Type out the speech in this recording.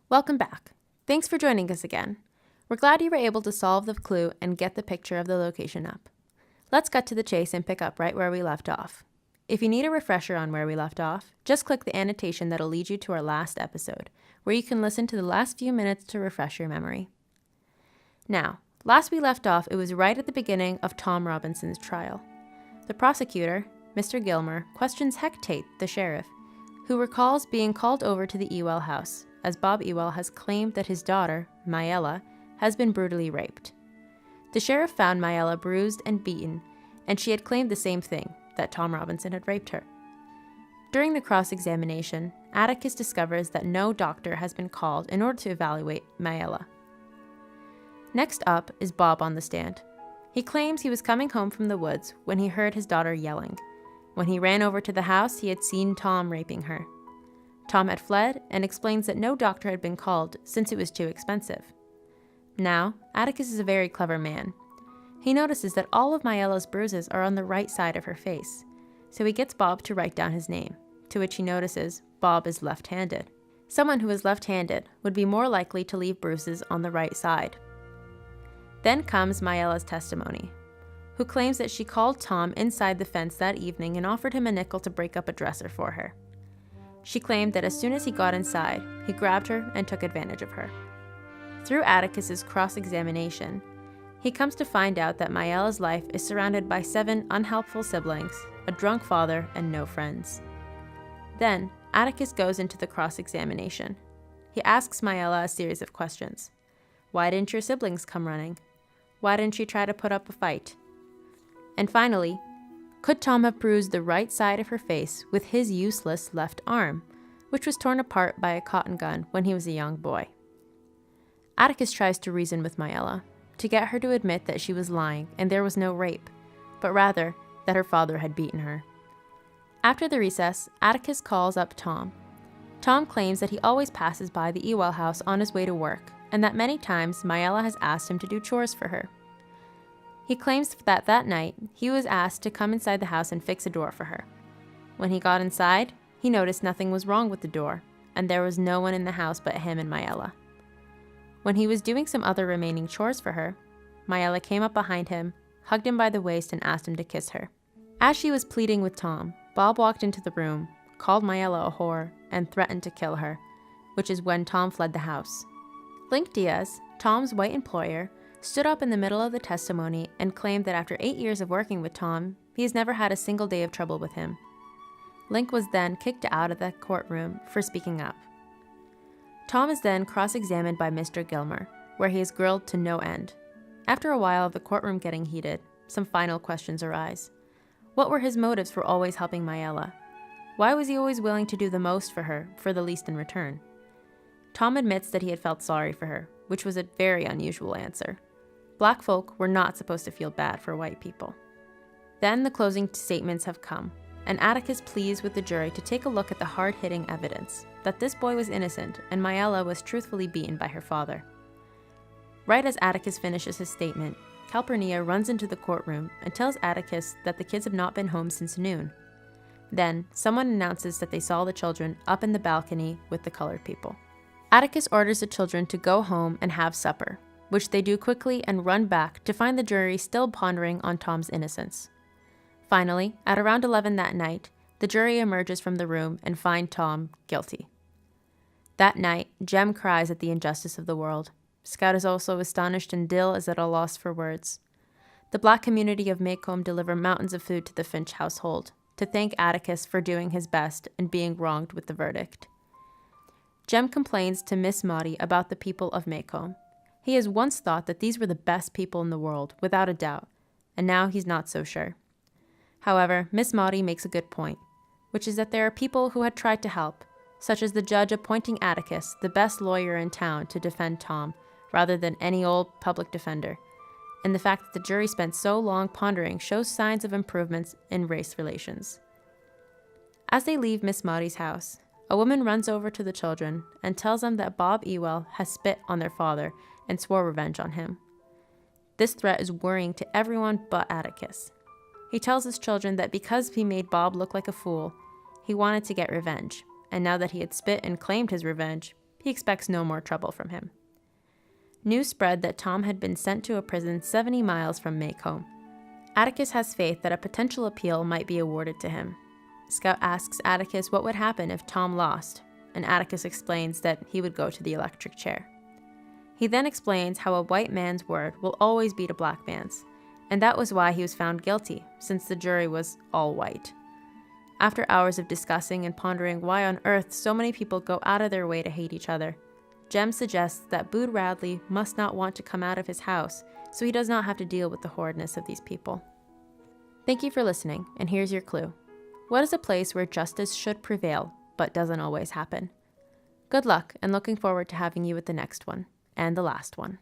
Welcome back. Thanks for joining us again. We're glad you were able to solve the clue and get the picture of the location up. Let's cut to the chase and pick up right where we left off. If you need a refresher on where we left off, just click the annotation that'll lead you to our last episode, where you can listen to the last few minutes to refresh your memory. Now, last we left off, it was right at the beginning of Tom Robinson's trial. The prosecutor, Mr. Gilmer, questions Heck Tate, the sheriff, who recalls being called over to the Ewell house, as Bob Ewell has claimed that his daughter, Mayella, has been brutally raped. The sheriff found Mayella bruised and beaten, and she had claimed the same thing, that Tom Robinson had raped her. During the cross-examination, Atticus discovers that no doctor has been called in order to evaluate Mayella. Next up is Bob on the stand. He claims he was coming home from the woods when he heard his daughter yelling. When he ran over to the house, he had seen Tom raping her. Tom had fled and explains that no doctor had been called since it was too expensive. Now, Atticus is a very clever man. He notices that all of Mayella's bruises are on the right side of her face, so he gets Bob to write down his name, to which he notices Bob is left-handed. Someone who is left-handed would be more likely to leave bruises on the right side. Then comes Mayella's testimony, who claims that she called Tom inside the fence that evening and offered him a nickel to break up a dresser for her. She claimed that as soon as he got inside, he grabbed her and took advantage of her. Through Atticus's cross-examination, he comes to find out that Mayella's life is surrounded by 7 unhelpful siblings, a drunk father, and no friends. Then, Atticus goes into the cross-examination. He asks Mayella a series of questions. Why didn't your siblings come running? Why didn't you try to put up a fight? And finally, could Tom have bruised the right side of her face with his useless left arm, which was torn apart by a cotton gun when he was a young boy? Atticus tries to reason with Mayella, to get her to admit that she was lying and there was no rape, but rather that her father had beaten her. After the recess, Atticus calls up Tom. Tom claims that he always passes by the Ewell house on his way to work, and that many times Mayella has asked him to do chores for her. He claims that that night, he was asked to come inside the house and fix a door for her. When he got inside, he noticed nothing was wrong with the door, and there was no one in the house but him and Mayella. When he was doing some other remaining chores for her, Mayella came up behind him, hugged him by the waist, and asked him to kiss her. As she was pleading with Tom, Bob walked into the room, called Mayella a whore, and threatened to kill her, which is when Tom fled the house. Link Diaz, Tom's white employer, stood up in the middle of the testimony and claimed that after 8 years of working with Tom, he has never had a single day of trouble with him. Link was then kicked out of the courtroom for speaking up. Tom is then cross-examined by Mr. Gilmer, where he is grilled to no end. After a while of the courtroom getting heated, some final questions arise. What were his motives for always helping Mayella? Why was he always willing to do the most for her, for the least in return? Tom admits that he had felt sorry for her, which was a very unusual answer. Black folk were not supposed to feel bad for white people. Then the closing statements have come, and Atticus pleads with the jury to take a look at the hard-hitting evidence, that this boy was innocent and Mayella was truthfully beaten by her father. Right as Atticus finishes his statement, Calpurnia runs into the courtroom and tells Atticus that the kids have not been home since noon. Then, someone announces that they saw the children up in the balcony with the colored people. Atticus orders the children to go home and have supper, which they do quickly and run back to find the jury still pondering on Tom's innocence. Finally, at around 11 that night, the jury emerges from the room and find Tom guilty. That night, Jem cries at the injustice of the world. Scout is also astonished and Dill is at a loss for words. The black community of Maycomb deliver mountains of food to the Finch household, to thank Atticus for doing his best and being wronged with the verdict. Jem complains to Miss Maudie about the people of Maycomb. He has once thought that these were the best people in the world, without a doubt, and now he's not so sure. However, Miss Maudie makes a good point, which is that there are people who had tried to help, such as the judge appointing Atticus, the best lawyer in town, to defend Tom, rather than any old public defender, and the fact that the jury spent so long pondering shows signs of improvements in race relations. As they leave Miss Maudie's house, a woman runs over to the children and tells them that Bob Ewell has spit on their father and swore revenge on him. This threat is worrying to everyone but Atticus. He tells his children that because he made Bob look like a fool, he wanted to get revenge, and now that he had spit and claimed his revenge, He expects no more trouble from him. News spread that Tom had been sent to a prison 70 miles from Maycomb. Atticus has faith that a potential appeal might be awarded to him. Scout asks Atticus what would happen if Tom lost, and Atticus explains that he would go to the electric chair. He then explains how a white man's word will always beat a black man's, and that was why he was found guilty, since the jury was all white. After hours of discussing and pondering why on earth so many people go out of their way to hate each other, Jem suggests that Bood Radley must not want to come out of his house, so he does not have to deal with the horridness of these people. Thank you for listening, and here's your clue. What is a place where justice should prevail, but doesn't always happen? Good luck, and looking forward to having you at the next one, and the last one.